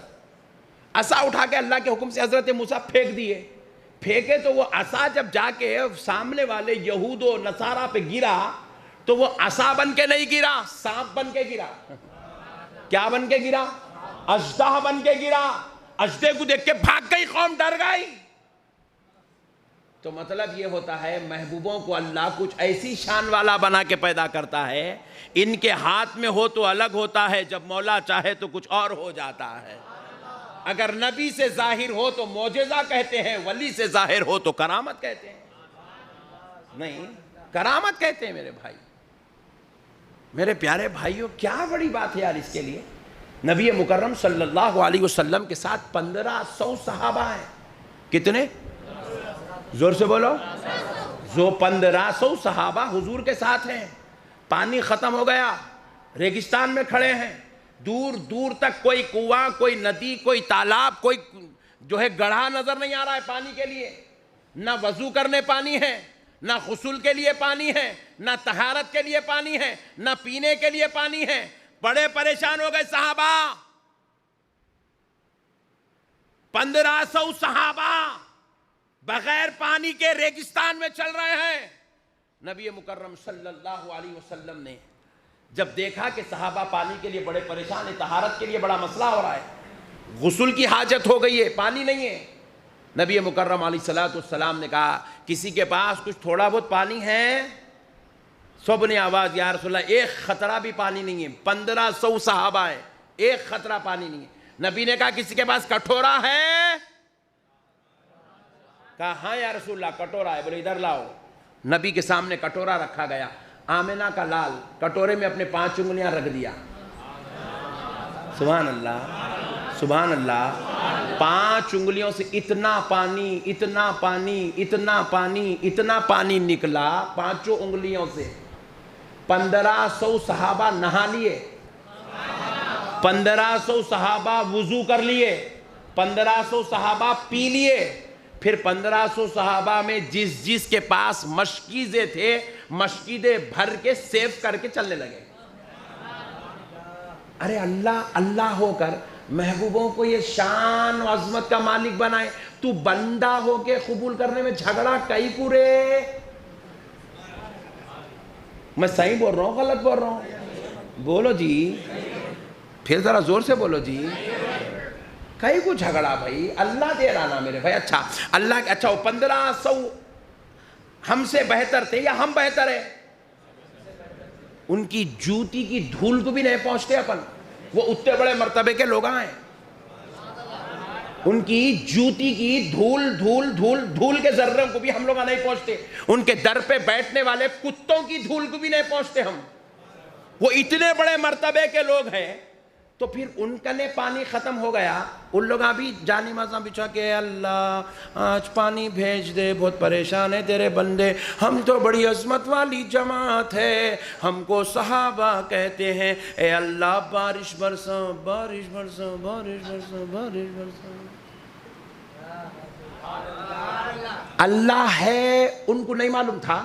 S1: عصا اٹھا کے اللہ کے حکم سے حضرت موسیٰ پھینک دیے۔ پھینکے تو وہ عصا جب جا کے سامنے والے یہود و نصارہ پہ گرا تو وہ عصا بن کے نہیں گرا، سانپ بن کے گرا۔ کیا بن کے گرا؟ اژدہا بن کے گرا۔ اژدہے کو دیکھ کے بھاگ گئی قوم، ڈر گئی۔ تو مطلب یہ ہوتا ہے محبوبوں کو اللہ کچھ ایسی شان والا بنا کے پیدا کرتا ہے، ان کے ہاتھ میں ہو تو الگ ہوتا ہے، جب مولا چاہے تو کچھ اور ہو جاتا ہے۔ اگر نبی سے ظاہر ہو تو معجزہ کہتے ہیں، ولی سے ظاہر ہو تو کرامت کہتے ہیں۔ نہیں، کرامت کہتے ہیں میرے بھائی۔ میرے پیارے بھائیوں، کیا بڑی بات ہے یار اس کے لیے۔ نبی مکرم صلی اللہ علیہ وسلم کے ساتھ 1500 صحابہ ہیں۔ کتنے؟ زور سے بولو۔ 1500 صحابہ حضور کے ساتھ ہیں۔ پانی ختم ہو گیا، ریگستان میں کھڑے ہیں، دور دور تک کوئی کنواں، کوئی ندی، کوئی تالاب، کوئی جو ہے گڑھا نظر نہیں آ رہا ہے پانی کے لیے۔ نہ وضو کرنے پانی ہے، نہ غسل کے لیے پانی ہے، نہ طہارت کے لیے پانی ہے، نہ پینے کے لیے پانی ہے۔ بڑے پریشان ہو گئے صحابہ۔ 1500 صحابہ بغیر پانی کے ریگستان میں چل رہے ہیں۔ نبی مکرم صلی اللہ علیہ وسلم نے جب دیکھا کہ صحابہ پانی کے لیے بڑے پریشان ہیں، طہارت کے لیے بڑا مسئلہ ہو رہا ہے، غسل کی حاجت ہو گئی ہے، پانی نہیں ہے، نبی مکرم علیہ الصلوۃ والسلام نے کہا کسی کے پاس کچھ تھوڑا بہت پانی ہے؟ سب نے آواز یا رسول اللہ ایک خطرہ بھی پانی نہیں ہے، 1500 صحابہ ہیں، ایک خطرہ پانی نہیں ہے۔ نبی نے کہا کسی کے پاس کٹورا ہے؟ کہا ہاں یا رسول اللہ کٹورا ہے، بولے ادھر لاؤ۔ نبی کے سامنے کٹورا رکھا گیا، آمنہ کا لال کٹورے میں اپنے 5 انگلیاں رکھ دیا، سبحان اللہ سبحان اللہ، 5 انگلیوں سے اتنا پانی اتنا پانی اتنا پانی اتنا پانی نکلا 5 انگلیوں سے۔ 1500 صحابہ نہا لیے، 1500 صحابہ وضو کر لیے، 1500 صحابہ پی لیے، پھر 1500 صحابہ میں جس کے پاس مشکیزیں تھے مشکیزیں بھر کے سیف کر کے چلنے لگے۔ ارے اللہ ہو کر محبوبوں کو یہ شان و عظمت کا مالک بنائے، تو بندہ ہو کے قبول کرنے میں جھگڑا کئی پورے۔ میں صحیح بول رہا ہوں غلط بول رہا ہوں؟ بولو جی، پھر ذرا زور سے بولو جی، کئی کو جھگڑا بھائی، اللہ دے رہا نا میرے بھائی۔ اچھا اللہ اچھا 1500 ہم سے بہتر تھے یا ہم بہتر ہیں؟ ان کی جوتی کی دھول کو بھی نہیں پہنچتے اپن، وہ اتنے بڑے مرتبے کے لوگ ہیں، ان کی جوتی کی دھول کے ذروں کو بھی ہم لوگ نہیں پہنچتے، ان کے در پہ بیٹھنے والے کتوں کی دھول کو بھی نہیں پہنچتے ہم، وہ اتنے بڑے مرتبے کے لوگ ہیں۔ تو پھر ان کا نے پانی ختم ہو گیا، ان لوگ ابھی جانی مازاں بچھا کے اللہ آج پانی بھیج دے، بہت پریشان ہے تیرے بندے، ہم تو بڑی عظمت والی جماعت ہے، ہم کو صحابہ کہتے ہیں، اے اللہ بارش برسا بارش برسا بارش برسا بارش برسا۔ اللہ ہے ان کو نہیں معلوم تھا،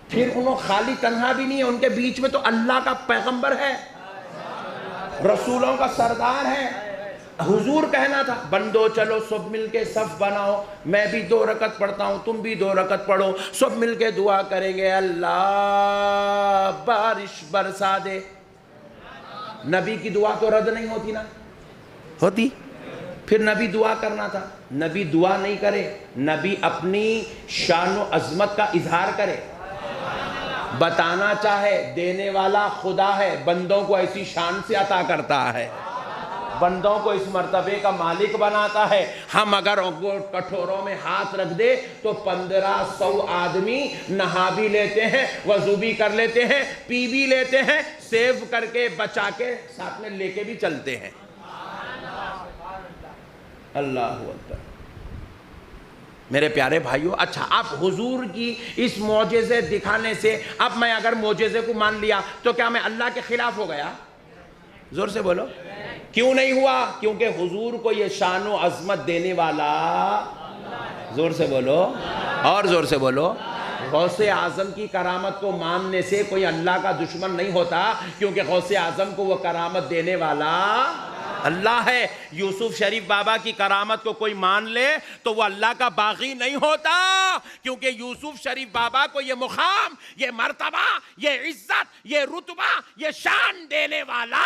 S1: پھر انہوں خالی تنہا بھی نہیں ہے، ان کے بیچ میں تو اللہ کا پیغمبر ہے، رسولوں کا سردار ہے۔ حضور کہنا تھا بندو چلو سب مل کے صف بناؤ، میں بھی 2 رکعت پڑھتا ہوں تم بھی 2 رکعت پڑھو، سب مل کے دعا کریں گے اللہ بارش برسا دے۔ نبی کی دعا تو رد نہیں ہوتی نا، ہوتی؟ پھر نبی دعا کرنا تھا، نبی دعا نہیں کرے، نبی اپنی شان و عظمت کا اظہار کرے، بتانا چاہے دینے والا خدا ہے، بندوں کو ایسی شان سے عطا کرتا ہے، بندوں کو اس مرتبے کا مالک بناتا ہے۔ ہم اگر کٹوروں میں ہاتھ رکھ دے تو 1500 آدمی نہا بھی لیتے ہیں، وضو بھی کر لیتے ہیں، پی بھی لیتے ہیں، سیو کر کے بچا کے ساتھ میں لے کے بھی چلتے ہیں۔ اللہ اکبر میرے پیارے بھائیوں۔ اچھا اب حضور کی اس معجزے دکھانے سے اب میں اگر معجزے کو مان لیا تو کیا میں اللہ کے خلاف ہو گیا؟ زور سے بولو، کیوں نہیں ہوا؟ کیونکہ حضور کو یہ شان و عظمت دینے والا، زور سے بولو اور زور سے بولو، غوث اعظم کی کرامت کو ماننے سے کوئی اللہ کا دشمن نہیں ہوتا، کیونکہ غوث اعظم کو وہ کرامت دینے والا اللہ ہے۔ یوسف شریف بابا کی کرامت کو کوئی مان لے تو وہ اللہ کا باغی نہیں ہوتا، کیونکہ یوسف شریف بابا کو یہ مقام، یہ مرتبہ، یہ عزت، یہ رتبہ، یہ شان دینے والا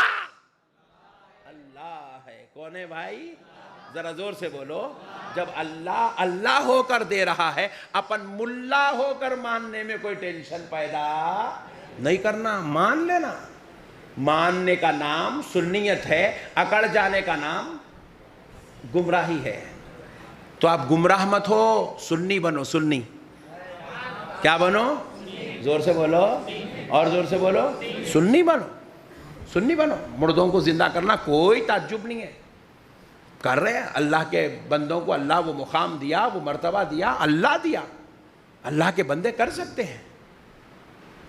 S1: اللہ ہے۔ کون ہے بھائی؟ ذرا زور سے بولو۔ جب اللہ ہو کر دے رہا ہے، اپن ملا ہو کر ماننے میں کوئی ٹینشن پیدا نہیں کرنا، مان لینا۔ ماننے کا نام سنیت ہے، اکڑ جانے کا نام گمراہی ہے۔ تو آپ گمراہ مت ہو، سنی بنو، سنی۔ کیا بنو؟ زور سے بولو اور زور سے بولو، سنی بنو، سنی بنو۔ مردوں کو زندہ کرنا کوئی تعجب نہیں ہے، کر رہے ہیں۔ اللہ کے بندوں کو اللہ وہ مقام دیا، وہ مرتبہ دیا، اللہ دیا، اللہ کے بندے کر سکتے ہیں،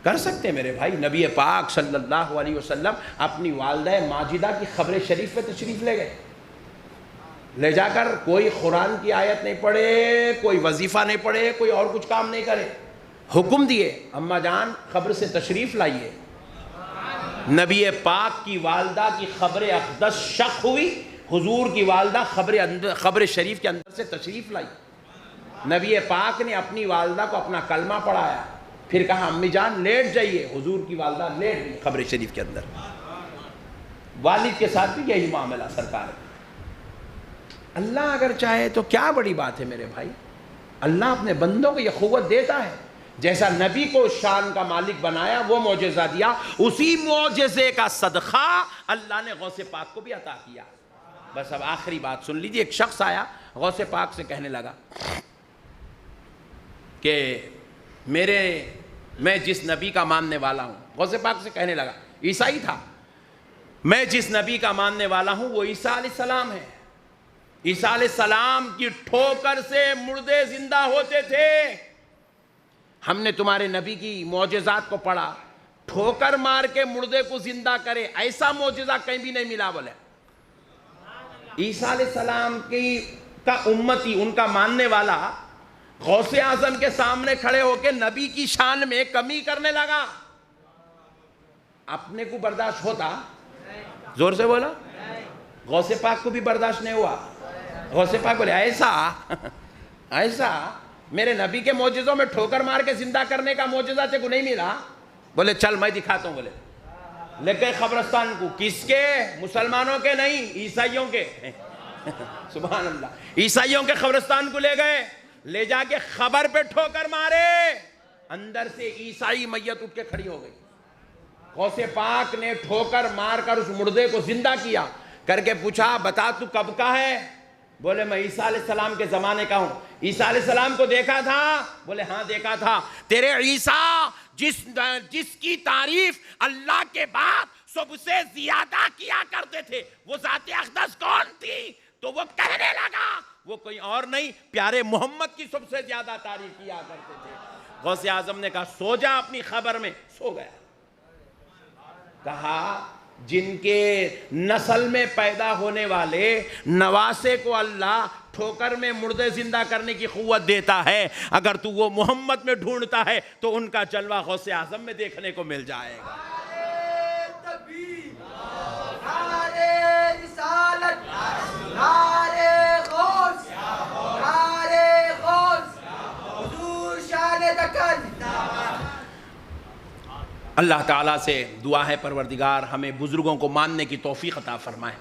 S1: کر سکتے ہیں میرے بھائی۔ نبی پاک صلی اللہ علیہ وسلم اپنی والدہ ماجدہ کی قبر شریف پہ تشریف لے گئے، لے جا کر کوئی قرآن کی آیت نہیں پڑھے، کوئی وظیفہ نہیں پڑھے، کوئی اور کچھ کام نہیں کرے، حکم دیے اماں جان قبر سے تشریف لائیے۔ نبی پاک کی والدہ کی قبر اقدس شق ہوئی، حضور کی والدہ قبر شریف کے اندر سے تشریف لائی۔ نبی پاک نے اپنی والدہ کو اپنا کلمہ پڑھایا، پھر کہا امی جان لیٹ جائیے، حضور کی والدہ لیٹ گئی قبر شریف کے اندر۔ والد کے ساتھ بھی یہی معاملہ سرکار ہے۔ اللہ اگر چاہے تو کیا بڑی بات ہے میرے بھائی، اللہ اپنے بندوں کو یہ قوت دیتا ہے۔ جیسا نبی کو شان کا مالک بنایا، وہ معجزہ دیا، اسی معجزے کا صدقہ اللہ نے غوث پاک کو بھی عطا کیا۔ بس اب آخری بات سن لیجیے۔ ایک شخص آیا غوث پاک سے کہنے لگا کہ میں جس نبی کا ماننے والا ہوں، غوث پاک سے کہنے لگا، عیسائی تھا، میں جس نبی کا ماننے والا ہوں وہ عیسیٰ علیہ السلام ہے۔ عیسیٰ علیہ السلام کی ٹھوکر سے مردے زندہ ہوتے تھے۔ ہم نے تمہارے نبی کی معجزات کو پڑھا، ٹھوکر مار کے مردے کو زندہ کرے، ایسا معجزہ کہیں بھی نہیں ملا۔ بولے عیسیٰ علیہ السلام کا امتی، ان کا ماننے والا غوث اعظم کے سامنے کھڑے ہو کے نبی کی شان میں کمی کرنے لگا۔ اپنے کو برداشت ہوتا؟ زور سے بولا۔ غوث پاک کو بھی برداشت نہیں ہوا۔ غوث پاک بولے ایسا میرے نبی کے معجزوں میں ٹھوکر مار کے زندہ کرنے کا معجزہ تجھ کو نہیں ملا؟ بولے چل میں دکھاتا ہوں۔ بولے لے گئے قبرستان کو، کس کے؟ مسلمانوں کے نہیں، عیسائیوں کے۔ سبحان اللہ، عیسائیوں کے قبرستان کو لے گئے، لے جا کے خبر پہ ٹھوکر مارے، اندر سے عیسائی میت اٹھ کے کھڑی ہو گئی۔ غوث پاک نے ٹھوکر مار کر اس مردے کو زندہ کیا، کر کے پوچھا بتا تو کب کا ہے؟ بولے میں عیسیٰ علیہ السلام کے زمانے کا ہوں۔ عیسیٰ علیہ السلام کو دیکھا تھا؟ بولے ہاں دیکھا تھا۔ تیرے عیسیٰ جس کی تعریف اللہ کے بعد سب سے زیادہ کیا کرتے تھے، وہ ذات اقدس کون تھی؟ تو وہ کہنے لگا وہ کوئی اور نہیں، پیارے محمد کی سب سے زیادہ تعریف کیا کرتے تھے۔ غوث اعظم نے کہا سو جا اپنی خبر میں، سو گیا۔ کہا جن کے نسل میں پیدا ہونے والے نواسے کو اللہ ٹھوکر میں مردے زندہ کرنے کی قوت دیتا ہے، اگر تو وہ محمد میں ڈھونڈتا ہے تو ان کا جلوہ غوث اعظم میں دیکھنے کو مل جائے گا۔
S2: نعرے تکبیر، نعرے رسالت، نعرے غوث، نعرے غوث، حضور شان تکل۔
S1: اللہ تعالیٰ سے دعا ہے پروردگار ہمیں بزرگوں کو ماننے کی توفیق عطا فرمائے،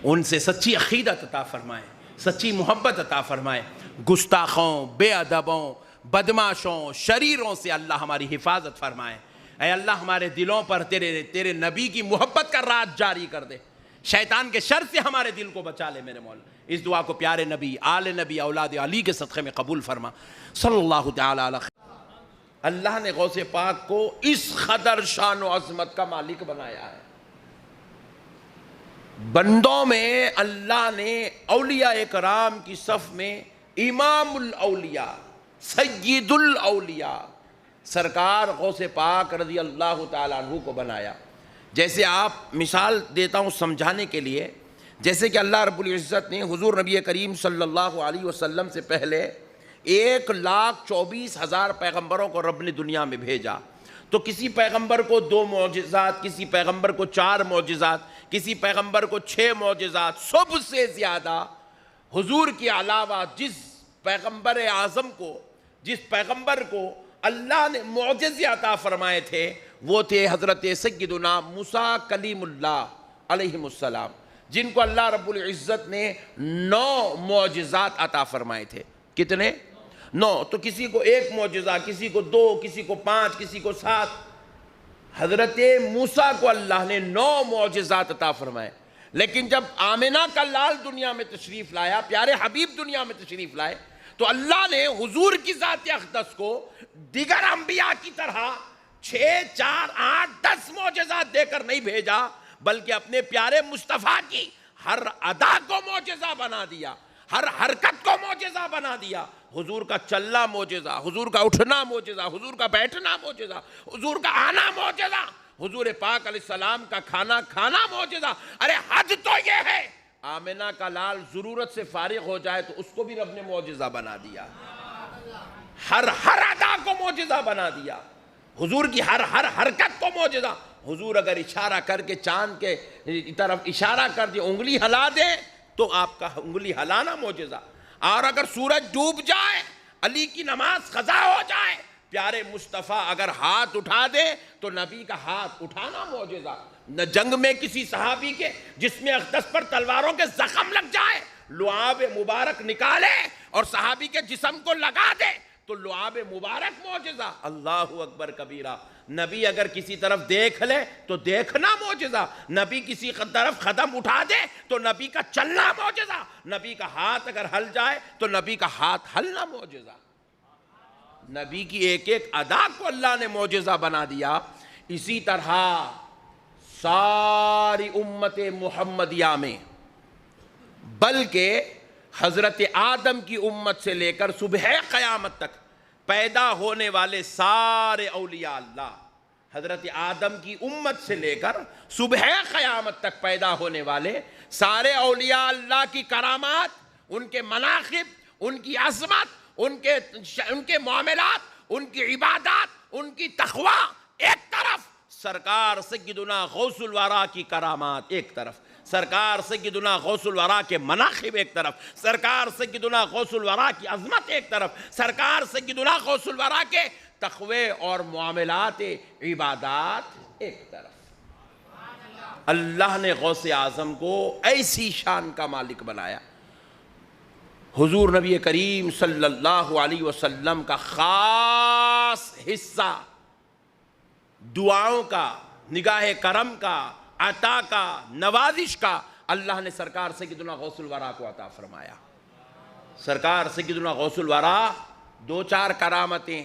S1: ان سے سچی عقیدت عطا فرمائے، سچی محبت عطا فرمائے۔ گستاخوں، بے ادبوں، بدماشوں، شریروں سے اللہ ہماری حفاظت فرمائے۔ اے اللہ ہمارے دلوں پر تیرے نبی کی محبت کا راج جاری کر دے، شیطان کے شر سے ہمارے دل کو بچا لے میرے مولا۔ اس دعا کو پیارے نبی، آل نبی، اولاد علی کے صدقے میں قبول فرما۔ صلی اللہ تعالیٰ علیہ۔ اللہ نے غوث پاک کو اس قدر شان و عظمت کا مالک بنایا ہے۔ بندوں میں اللہ نے اولیاء کرام کی صف میں امام الاولیاء، سید الاولیاء سرکار غوث پاک رضی اللہ تعالیٰ عنہ کو بنایا۔ جیسے آپ مثال دیتا ہوں سمجھانے کے لیے، جیسے کہ اللہ رب العزت نے حضور نبی کریم صلی اللہ علیہ وسلم سے پہلے 1,24,000 پیغمبروں کو رب نے دنیا میں بھیجا، تو کسی پیغمبر کو 2 معجزات، کسی پیغمبر کو 4 معجزات، کسی پیغمبر کو 6 معجزات۔ سب سے زیادہ حضور کے علاوہ جس پیغمبر اعظم کو، جس پیغمبر کو اللہ نے معجزے عطا فرمائے تھے، وہ تھے حضرت سیدنا موسیٰ کلیم اللہ علیہ السلام، جن کو اللہ رب العزت نے 9 معجزات عطا فرمائے تھے۔ کتنے؟ 9۔ تو کسی کو 1 معجزہ، کسی کو 2، کسی کو 5، کسی کو 7۔ حضرت موسیٰ کو اللہ نے 9 معجزات عطا فرمائے، لیکن جب آمنہ کا لال دنیا میں تشریف لایا، پیارے حبیب دنیا میں تشریف لائے، تو اللہ نے حضور کی ذات اقدس کو دیگر انبیاء کی طرح 6، 4، 8، 10 معجزات دے کر نہیں بھیجا، بلکہ اپنے پیارے مصطفیٰ کی ہر ادا کو معجزہ بنا دیا، ہر حرکت کو معجزہ بنا دیا۔ حضور کا چلنا معجزہ، حضور کا اٹھنا معجزہ، حضور کا بیٹھنا معجزہ، حضور کا آنا معجزہ، حضور پاک علیہ السلام کا کھانا کھانا معجزہ۔ ارے حد تو یہ ہے آمنہ کا لال ضرورت سے فارغ ہو جائے تو اس کو بھی رب نے معجزہ بنا دیا، ہر ادا کو معجزہ بنا دیا، حضور کی ہر حرکت کو معجزہ۔ حضور اگر اشارہ کر کے چاند کے طرف اشارہ کر دے، انگلی ہلا دے تو آپ کا انگلی ہلانا معجزہ، اور اگر سورج ڈوب جائے، علی کی نماز قضا ہو جائے، پیارے مصطفیٰ اگر ہاتھ اٹھا دے تو نبی کا ہاتھ اٹھانا معجزہ. نہ جنگ میں کسی صحابی کے جس میں اقدس پر تلواروں کے زخم لگ جائے لعاب مبارک نکالے اور صحابی کے جسم کو لگا دے تو لعاب مبارک معجزہ. اللہ اکبر کبیرہ. نبی اگر کسی طرف دیکھ لے تو دیکھنا معجزہ. نبی کسی طرف قدم اٹھا دے تو نبی کا چلنا معجزہ. نبی کا ہاتھ اگر ہل جائے تو نبی کا ہاتھ ہلنا معجزہ. نبی کی ایک ایک ادا کو اللہ نے معجزہ بنا دیا. اسی طرح ساری امت محمدیہ میں بلکہ حضرت آدم کی امت سے لے کر صبح قیامت تک پیدا ہونے والے سارے اولیاء اللہ، حضرت آدم کی امت سے لے کر صبح قیامت تک پیدا ہونے والے سارے اولیاء اللہ کی کرامات، ان کے مناقب، ان کی عظمت، ان کے معاملات، ان کی عبادات، ان کی تقوی ایک طرف، سرکار سیدنا غوث الورا کی کرامات ایک طرف، سرکار سیدنا غوث الورا کے مناقب ایک طرف، سرکار سیدنا غوث الورا کی عظمت ایک طرف، سرکار سیدنا غوث الورا کے تقوی اور معاملات عبادات ایک طرف. اللہ نے غوث اعظم کو ایسی شان کا مالک بنایا. حضور نبی کریم صلی اللہ علیہ وسلم کا خاص حصہ دعاؤں کا، نگاہ کرم کا، عطا کا، نوازش کا اللہ نے سرکار سیدنا غوث الورا کو عطا فرمایا. سرکار سیدنا غوث الورا دو چار کرامتیں،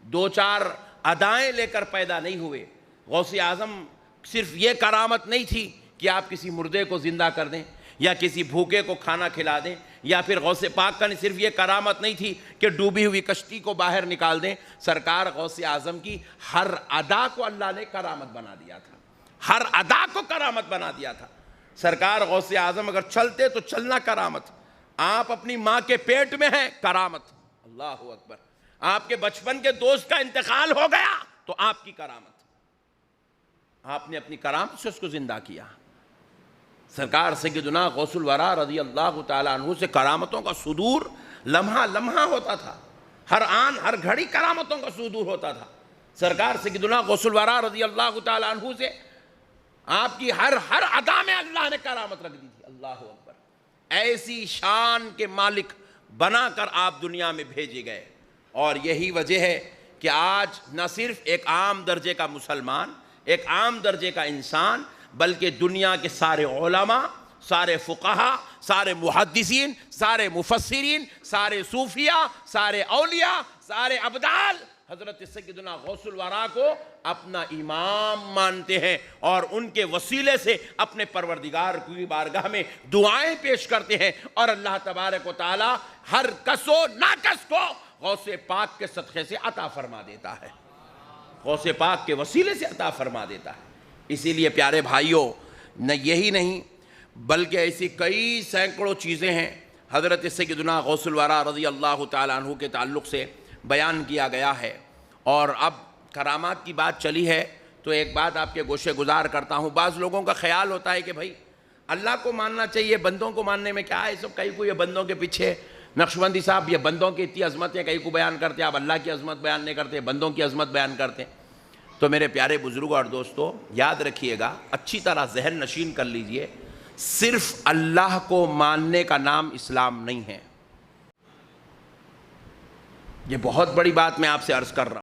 S1: دو چار ادائیں لے کر پیدا نہیں ہوئے. غوث اعظم صرف یہ کرامت نہیں تھی کہ آپ کسی مردے کو زندہ کر دیں یا کسی بھوکے کو کھانا کھلا دیں، یا پھر غوث پاک کا صرف یہ کرامت نہیں تھی کہ ڈوبی ہوئی کشتی کو باہر نکال دیں. سرکار غوث اعظم کی ہر ادا کو اللہ نے کرامت بنا دیا تھا، ہر ادا کو کرامت بنا دیا تھا. سرکار غوث اعظم اگر چلتے تو چلنا کرامت. آپ اپنی ماں کے پیٹ میں ہیں، کرامت. اللہ اکبر. آپ کے بچپن کے دوست کا انتقال ہو گیا تو آپ کی کرامت. آپ نے اپنی کرامت سے اس کو زندہ کیا. سرکار سیدنا غوث الورا رضی اللہ تعالیٰ عنہ سے کرامتوں کا صدور لمحہ لمحہ ہوتا تھا. ہر آن ہر گھڑی کرامتوں کا صدور ہوتا تھا. سرکار سیدنا غوث الورا رضی اللہ تعالیٰ عنہ سے آپ کی ہر ادا میں اللہ نے کرامت رکھ دی تھی. اللہ اکبر. ایسی شان کے مالک بنا کر آپ دنیا میں بھیجے گئے. اور یہی وجہ ہے کہ آج نہ صرف ایک عام درجے کا مسلمان، ایک عام درجے کا انسان، بلکہ دنیا کے سارے علماء، سارے فقہا، سارے محدثین، سارے مفسرین، سارے صوفیاء، سارے اولیاء، سارے ابدال حضرت سیدنا غوث الورا کو اپنا امام مانتے ہیں اور ان کے وسیلے سے اپنے پروردگار کی بارگاہ میں دعائیں پیش کرتے ہیں. اور اللہ تبارک و تعالی ہر کس و ناکس کو غوث پاک کے صدقے سے عطا فرما دیتا ہے، غوث پاک کے وسیلے سے عطا فرما دیتا ہے. اسی لیے پیارے بھائیوں، نہ یہی نہیں بلکہ ایسی کئی سینکڑوں چیزیں ہیں حضرت سیدنا غوث الورا رضی اللہ تعالیٰ عنہ کے تعلق سے بیان کیا گیا ہے. اور اب کرامات کی بات چلی ہے تو ایک بات آپ کے گوشے گزار کرتا ہوں. بعض لوگوں کا خیال ہوتا ہے کہ بھائی اللہ کو ماننا چاہیے، بندوں کو ماننے میں کیا ہے. سب کئی کو یہ بندوں کے پیچھے، نقشبندی صاحب یہ بندوں کی اتنی عظمت ہے، کئی کو بیان کرتے ہیں، آپ اللہ کی عظمت بیان نہیں کرتے، بندوں کی عظمت بیان کرتے ہیں. تو میرے پیارے بزرگوں اور دوستو، یاد رکھیے گا، اچھی طرح ذہن نشین کر لیجئے، صرف اللہ کو ماننے کا نام اسلام نہیں ہے. یہ بہت بڑی بات میں آپ سے عرض کر رہا ہوں.